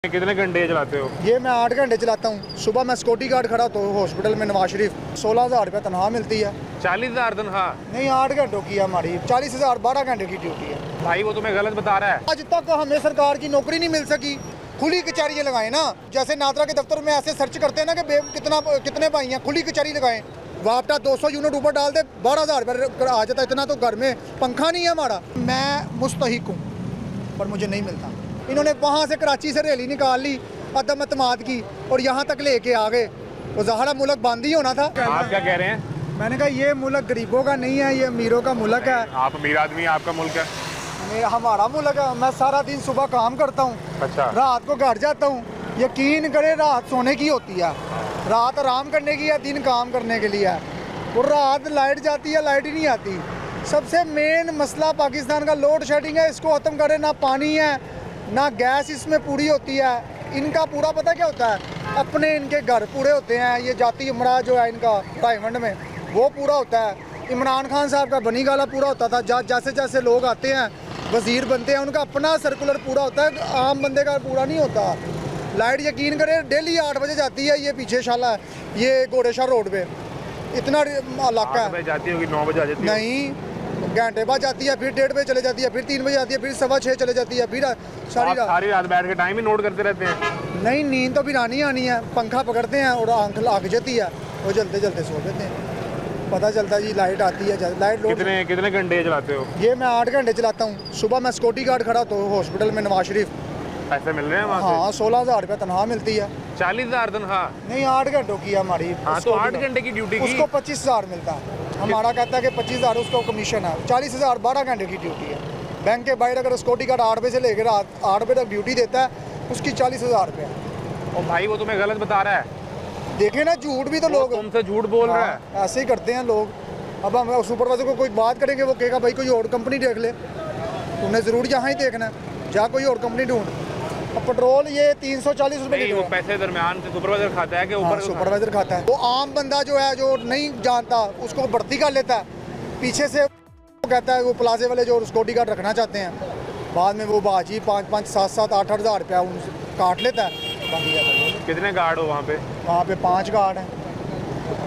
कितने घंटे चलाते हो? ये मैं 8 घंटे चलाता हूँ। सुबह मैं सिक्योरिटी गार्ड खड़ा तो हॉस्पिटल में नवाज शरीफ 16,000 रुपये तनख्वाह मिलती है। 40,000 तनख्वाह? नहीं, 8 घंटों की है हमारी। 40,000 12 घंटे की ड्यूटी है। भाई वो तुम्हें गलत बता रहा है। आज तक हमें सरकार की नौकरी नहीं मिल सकी। खुली कचहरी लगाएं ना, जैसे नादरा के दफ्तर में ऐसे सर्च करते हैं ना कि कितने भाई हैं, खुली कचहरी लगाएं। वापटा 200 यूनिट ऊपर डाल दे, 12,000 रुपये आ जाता। इतना तो घर में पंखा नहीं है हमारा। मैं मुस्तहिक हूँ पर मुझे नहीं मिलता। इन्होंने वहाँ से कराची से रैली निकाल ली अदम अतमाद की और यहाँ तक लेके आ गए। वो ज़ाहरा मुल्क बंद ही होना था। आप क्या कह रहे हैं? मैंने कहा ये मुल्क गरीबों का नहीं है, ये अमीरों का मुल्क है। आप अमीर आदमी, आपका मुल्क है। हमारा मुल्क है। मैं सारा दिन सुबह काम करता हूँ, अच्छा। रात को घर जाता हूँ। यकीन करे, रात सोने की होती है, रात आराम करने की है, दिन काम करने के लिए है। और रात लाइट जाती है, लाइट ही नहीं आती। सबसे मेन मसला पाकिस्तान का लोड शेडिंग है। इसको ख़त्म करें। ना पानी है ना गैस इसमें पूरी होती है। इनका पूरा पता क्या होता है, अपने इनके घर पूरे होते हैं। ये जाती उमरा जो है इनका डायमंड में, वो पूरा होता है। इमरान खान साहब का बनी गाला पूरा होता था। जैसे जैसे लोग आते हैं वजीर बनते हैं, उनका अपना सर्कुलर पूरा होता है, आम बंदे का पूरा नहीं होता। लाइट यकीन करें डेली 8 बजे जाती है। ये पीछे शाला ये घोड़ेशाह रोड पे इतना इलाका है। जाती होगी 9 बजे आ जाती है? नहीं, घंटे बाद जाती है, फिर 1:30 बजे चले जाती है, फिर 3 बजे आती है, फिर 6:15 चले जाती है, फिर सारी रात बैठ के टाइम ही नोट करते रहते हैं? नहीं, नींद तो फिर आनी है। पंखा पकड़ते हैं और आँख आग जाती है, वो जलते जलते सो जाते हैं। पता चलता है जी लाइट आती है। लाइट कितने घंटे चलाते हो? ये मैं 8 घंटे चलाता हूँ। सुबह मैं सिक्योरिटी गार्ड खड़ा तो हॉस्पिटल में नवाज शरीफ। पैसे मिल रहे हैं वहाँ हाँ, 16,000 रुपये तनख्वाह मिलती है। 40,000 तनख्वाह? नहीं, 8 घंटों की है हमारी। हाँ, तो 8 घंटे की ड्यूटी की उसको 25,000 मिलता है। हमारा कहता है कि 25,000 उसको कमीशन है। 40,000 12 घंटे की ड्यूटी है। बैंक के बाहर अगर सिक्योरिटी गार्ड 8 बजे से लेकर रात 8 बजे तक ड्यूटी देता है, उसकी 40,000 रुपये। और भाई वो तुम्हें गलत बता रहा है। देखे ना, झूठ भी तो लोग तुमसे झूठ बोल रहा है। ऐसे ही करते हैं लोग। अब हम सुपरवाइजर को कोई बात करेंगे, वो कहेगा भाई कोई और कंपनी देख ले। तुमने ज़रूर यहाँ ही देखना है, जा कोई और कंपनी ढूंढ। अब पेट्रोल ये 340 रुपये। वो पैसे दरमियान से सुपरवाइजर खाता है कि ऊपर? सुपरवाइजर खाता है। वो आम बंदा जो है, जो नहीं जानता, उसको भर्ती कर लेता है। पीछे से कहता है वो प्लाजे वाले जो सिक्योरिटी गार्ड रखना चाहते हैं, बाद में वो बाजी 5-5, 7-7, 8-8 हज़ार रुपया उनसे काट लेता है। कितने गार्ड हो वहाँ पे? वहाँ पे 5 गार्ड हैं।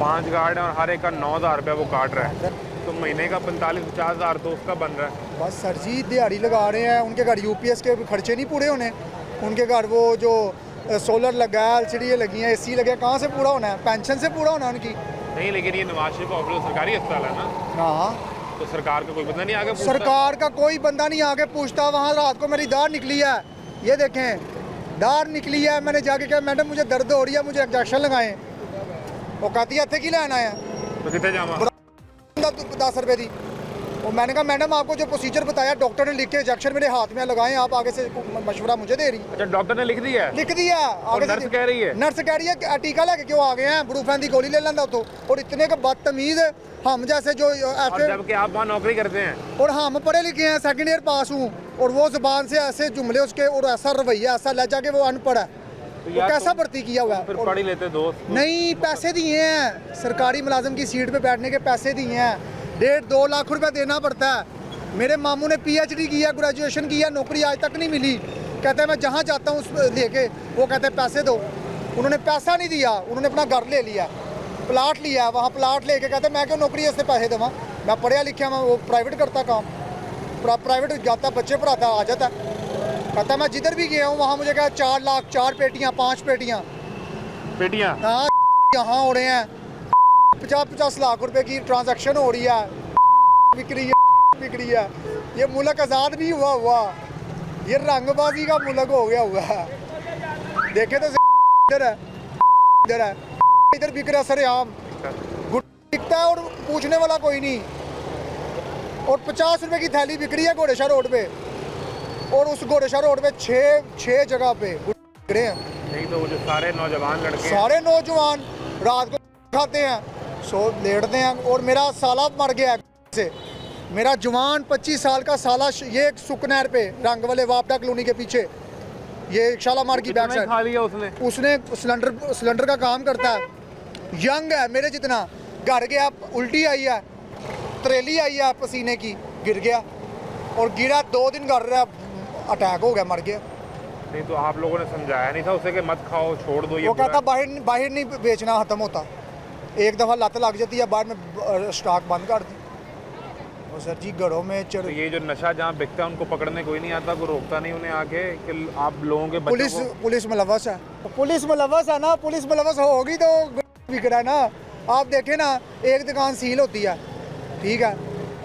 5 गार्ड हैं और हर एक का 9,000 रुपया वो काट रहा है। तो महीने का 45-50 हज़ार तो उसका बन रहा है। बस सर जी, दिहाड़ी लगा रहे हैं। उनके घर UPS के खर्चे नहीं पूरे होने। उनके घर वो जो सोलर लगा है, LCD लगी है, AC लगे, कहाँ से पूरा होना है? पेंशन से पूरा होना है उनकी। नहीं, लेकिन ये नवाज शरीफ ऑफिस सरकारी अस्पताल है ना? हाँ, तो सरकार का कोई बंदा नहीं आगे? सरकार का कोई बंदा नहीं आगे पूछता। वहाँ रात को मेरी दाढ़ निकली है, ये देखें, दाढ़ निकली है। मैंने जाके कहा मैडम मुझे दर्द हो रही है, मुझे इंजेक्शन लगाएं। वो कहती है थे की लेना है तो कितने जामा? 10 रुपये दी। और मैंने कहा मैडम आपको जो प्रोसीजर बताया डॉक्टर ने लिख के इंजेक्शन मेरे हाथ में लगाए, आप आगे से मशवरा मुझे दे रही। अच्छा, डॉक्टर ने लिख दिया? लिख दिया। और नर्स कह रही है? नर्स कह रही है टीका लेके क्यों आ गए हैं, ब्रूफेन की गोली ले लेंदा तो। और इतने का बदतमीज हम जैसे जो और जबकि आप वहाँ नौकरी करते हैं और हम पढ़े लिखे हैं, 2nd ईयर पास हूँ, और वो जुबान से ऐसे जुमले उसके और ऐसा रवैया ऐसा लहजा के वो अनपढ़ है। तो कैसा भर्ती किया हुआ है? फिर पढ़ ही लेते दोस्त। नहीं, पैसे दिए हैं, सरकारी मुलाजिम की सीट पे बैठने के पैसे दिए हैं। 1.5-2 लाख रुपए देना पड़ता है। मेरे मामू ने PhD किया, ग्रेजुएशन किया, नौकरी आज तक नहीं मिली। कहते हैं मैं जहाँ जाता हूँ लेके, वो कहते हैं पैसे दो। उन्होंने पैसा नहीं दिया, उन्होंने अपना घर ले लिया, प्लाट लिया। वहाँ प्लाट लेके कहते हैं मैं क्यों नौकरी इससे पैसे देवां, मैं पढ़िया लिखा, मैं वो प्राइवेट करता काम, प्राइवेट जाता, बच्चे पढ़ाता, आ जाता। कहता मैं जिधर भी गया हूँ वहाँ मुझे कहा 4 लाख, 4 पेटियाँ, 5 पेटियाँ। हाँ, यहाँ हो रहे हैं 50-50 लाख रुपए की ट्रांजैक्शन हो रही है, बिक रही है। ये मुल्क आज़ाद नहीं हुआ, ये रंगबाजी का मुल्क हो गया हुआ है। देखे तो इधर है, इधर बिक रहा सरेआम, बिकता है और पूछने वाला कोई नहीं। और 50 रुपए की थैली बिक रही है घोड़ेशाह रोड पे, और उस घोड़ेशाह रोड पे 6 जगह पे बिक रहे हैं। नहीं तो वो जो सारे नौजवान लड़के, सारे नौजवान रात को खाते हैं, सो लेटते हैं। और मेरा साला मर गया से, मेरा जवान 25 साल का साला, ये सुकनैर पे रंग वाले वापडा कॉलोनी के पीछे, ये शालामार की बैक साइड खा लिया उसने सिलेंडर का काम करता है, यंग है मेरे जितना। घर गया, उल्टी आई है, त्रेली आई है पसीने की, गिर गया और गिरा 2 दिन घर रहा, अटैक हो गया, मर गया। नहीं तो आप लोगों ने समझाया नहीं था उसे कि मत खाओ, छोड़ दो ये वो बुरा कहता बाहर नहीं बेचना, ख़त्म होता। एक दफ़ा लत लग जाती है, बाद में स्टॉक बंद कर दी। और सर जी घरों में तो ये जो नशा जहाँ बिकता है उनको पकड़ने कोई नहीं आता, कोई रोकता नहीं उन्हें आके कि आप लोगों के बच्चों को? पुलिस मुलव्वस है, पुलिस मुलव्वस है ना, पुलिस मुलव्वस होगी तो बिक रहा है ना। आप देखें ना, एक दुकान सील होती है, ठीक है,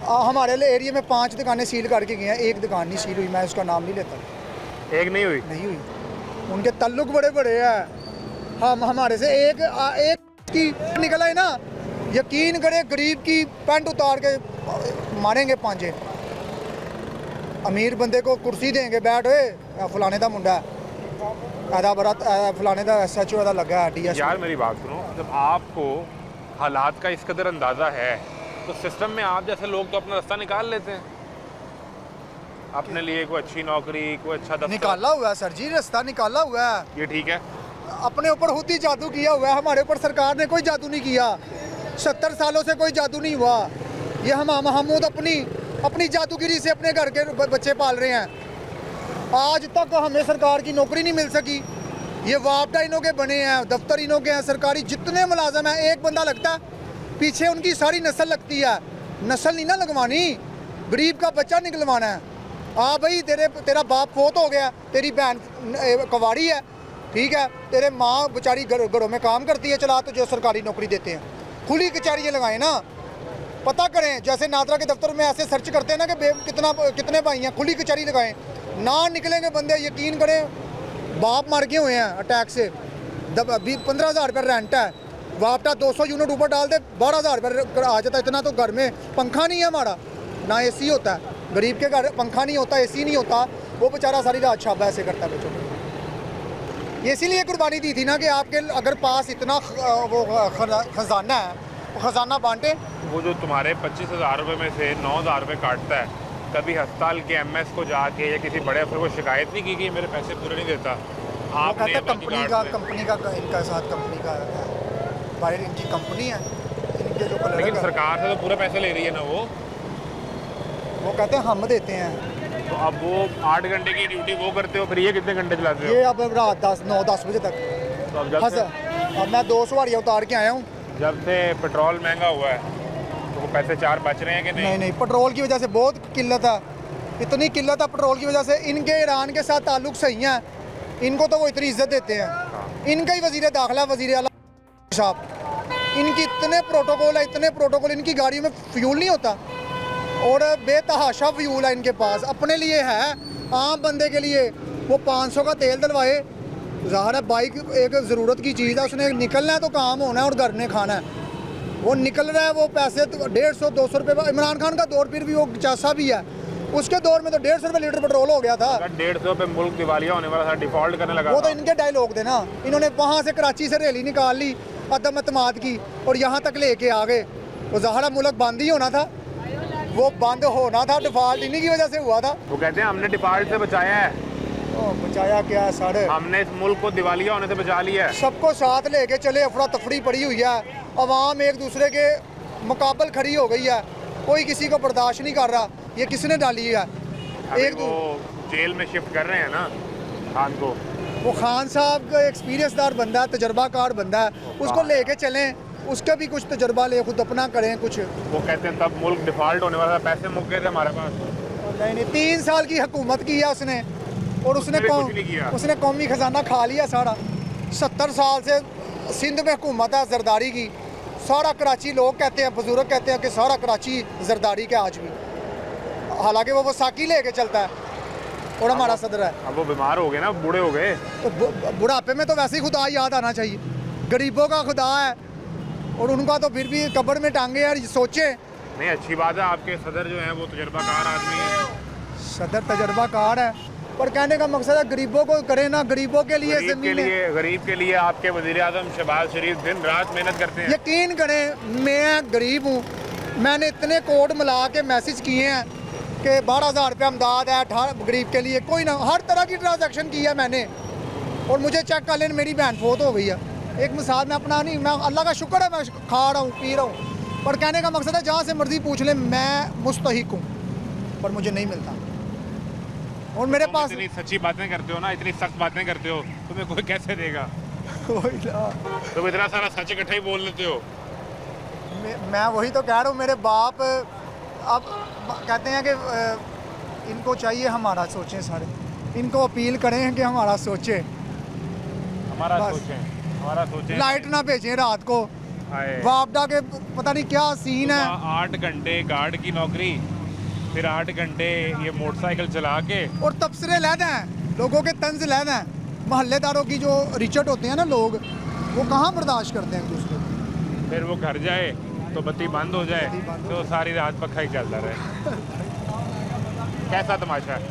हमारे एरिया में 5 दुकानें सील करके गए हैं, एक दुकान नहीं सील हुई, मैं उसका नाम नहीं लेता। एक नहीं हुई? नहीं हुई, उनके ताल्लुक बड़े बड़े हैं। हम हमारे से एक की निकला है ना, यकीन करे गरीब की पैंट उतार के मारेंगे पांचे। अमीर बंदे को कुर्सी देंगे, बैठ हुए फलाने का मुंडा ऐदा बड़ा फलाने का SHO ऐदा लगा है DSP। यार मेरी बात सुनो, जब आपको हालात का इस कदर अंदाज़ा है तो सिस्टम में आप जैसे लोग तो अपना रास्ता निकाल लेते हैं, अपने लिए कोई अच्छी नौकरी, कोई अच्छा दफ्तर। निकाला हुआ है सर जी, रास्ता निकाला हुआ है। ये ठीक है, अपने ऊपर खुद ही जादू किया हुआ है, हमारे ऊपर सरकार ने कोई जादू नहीं किया। 70 सालों से कोई जादू नहीं हुआ। ये हम अपनी जादूगिरी से अपने घर के बच्चे पाल रहे हैं। आज तक हमें सरकार की नौकरी नहीं मिल सकी। ये वापडा इनों के बने हैं, दफ्तर इनों के हैं, सरकारी जितने मुलाजम हैं, एक बंदा लगता है, पीछे उनकी सारी नस्ल लगती है। नस्ल नहीं ना लगवानी, गरीब का बच्चा निकलवाना है। हाँ भाई, तेरा बाप फोत हो गया, तेरी बहन कवाड़ी है, ठीक है, तेरे माँ बेचारी घरों में काम करती है, चला तो जो सरकारी नौकरी देते हैं, खुली कचहरियाँ लगाएं ना, पता करें। जैसे नादरा के दफ्तर में ऐसे सर्च करते हैं ना कि कितने भाई हैं, खुली कचहरी लगाएं, ना निकलेंगे बंदे। यकीन करें, बाप मर गए हुए हैं अटैक से, 15,000 रुपये रेंट है, वापटा 200 यूनिट ऊपर डाल दे 12,000 रुपये आ जाता है। इतना तो घर में पंखा नहीं है हमारा, ना AC होता है। गरीब के घर पंखा नहीं होता, AC नहीं होता, वो बेचारा सारी रात शाबा ऐसे करता है बच्चों को। ये इसीलिए कुर्बानी दी थी ना कि आपके अगर पास इतना वो खजाना है, वो खजाना बांटे। वो जो तुम्हारे 25,000 रुपये में से 9,000 रुपये काटता है, कभी अस्पताल के MS को जाके या किसी बड़े अफसर को शिकायत नहीं की कि मेरे पैसे पूरे नहीं देता? आप कहते हैं कंपनी का इनका साथ कंपनी का बाहर इनकी कंपनी है, इनके जो लेकिन सरकार से तो पूरे पैसे ले रही है ना वो कहते हैं हम देते हैं। तो अब वो 8 घंटे की ड्यूटी वो करते हो, फिर ये कितने घंटे चलाते हो? ये अब रात 9-10 बजे तक। तो अब मैं 2 सवारियाँ उतार के आया हूँ। जब से पेट्रोल महंगा हुआ है तो वो पैसे 4 बच रहे हैं कि नहीं? नहीं, पेट्रोल की वजह से बहुत किल्लत है, इतनी किल्लत है पेट्रोल की वजह से। इनके ईरान के साथ ताल्लुक सही हैं, इनको तो वो इतनी इज्जत देते हैं। इनका ही वज़ीर दाखिला, वज़ीर आला साहब, इनकी इतने प्रोटोकॉल, इनकी गाड़ियों में फ्यूल नहीं होता और बेतहाशा फ्यूल है इनके पास, अपने लिए है, आम बंदे के लिए। वो 500 का तेल डलवाए, ज़ाहिर है बाइक एक ज़रूरत की चीज़ है, उसने निकलना है तो काम होना है और घर ने खाना है। वो निकल रहा है, वो पैसे 150-200 रुपये। इमरान खान का दौर फिर भी वो चासा भी है, उसके दौर में तो 150 रुपये लीटर पेट्रोल हो गया था। 150 पे मुल्क दिवालिया होने वाला था, डिफॉल्ट करने लगा। वो तो इनके डायलॉग थे ना, इन्होंने वहाँ से कराची से रैली निकाल ली अदम अतमाद की और यहाँ तक लेके आ गए। वो ज़ाहिर मुल्क बंद ही होना था, वो बंद होना था, डिफॉल्ट इन्हीं की वजह से हुआ था। वो कहते हैं हमने डिफॉल्ट से बचाया है। बचाया क्या है सर, हमने इस मुल्क को दिवालिया होने से बचा लिया है। सबको साथ लेके चले, अफरा तफरी पड़ी हुई है, अवाम एक दूसरे के मुकाबल खड़ी हो गई है, कोई किसी को बर्दाश्त नहीं कर रहा। ये किसने डाली है? एक वो जेल में शिफ्ट कर रहे हैं ना खान को, वो खान साहब का एक्सपीरियंसदार बंदा है, तजर्बाकार बंदा है, उसको लेके चलें, उसका भी कुछ तजर्बा ले, खुद अपना करें कुछ। वो कहते हैं तब मुल्क डिफॉल्ट होने वाला था, पैसे मुक गए थे हमारे पास। नहीं, 3 साल की हुकूमत की है उसने, और उसने कौमी खजाना खा लिया सारा। 70 साल से सिंध में हुकूमत है जरदारी की, सारा कराची, लोग कहते हैं, बुजुर्ग कहते हैं कि सारा कराची जरदारी का आज भी, हालांकि वो साकी लेके चलता है और हमारा सदर है। अब वो बीमार हो गए ना, बूढ़े हो गए, तो बुढ़ापे में तो वैसे ही खुदा याद आना चाहिए, गरीबों का खुदा है, और उनका तो फिर भी कब्र में टांगे यार, सोचे। नहीं, अच्छी बात है, आपके सदर जो हैं वो तजर्बाकार आदमी है। सदर तजर्बाकार है, पर कहने का मकसद है गरीबों को करे ना, गरीबों के लिए गरीब के लिए आपके वज़ीर आज़म शहबाज शरीफ दिन रात मेहनत करते हैं। यकीन करें, मैं गरीब हूँ, मैंने इतने कोड मिला के मैसेज किए हैं कि 12,000 रुपये अमदाद है 18 गरीब के लिए, कोई ना, हर तरह की ट्रांजैक्शन की है मैंने, और मुझे चेक कर लेने मेरी बहन फोत हो गई है। एक मिसाल में अपना नहीं, मैं अल्लाह का शुक्र है मैं खा रहा हूँ, पी रहा हूँ, पर कहने का मकसद है जहाँ से मर्जी पूछ ले, मैं मुस्तहिक हूँ, पर मुझे नहीं मिलता। और मेरे तुम पास इतनी सच्ची बातें करते हो ना, इतनी सख्त बातें करते हो, तुम्हें कोई कैसे देगा? वही ना। तुम इतना सारा सच इकट्ठा ही बोल लेते हो। मैं वही तो कह रहा हूँ, मेरे बाप अब कहते हैं कि इनको चाहिए हमारा सोचें सारे, इनको अपील करें कि हमारा सोचें, हमारा बस। सोचें, हमारा सोचें। लाइट ना भेजें रात को, हाय। वापडा के पता नहीं क्या सीन है। सुबह 8 घंटे गार्ड की नौकरी, फिर 8 घंटे ये मोटरसाइकिल चला के। और तबसरे लहद हैं, लोगों के तंज लहद हैं, मोहल्लेदारों की जो रिचट होते हैं ना लोग, वो कहाँ बर्दाश्त करते हैं एक दूसरे को। फिर वो घर जाए तो बत्ती बंद हो जाए, बत्ती बंद हो तो सारी रात पक्खा ही चलता रहे। कैसा तमाशा है।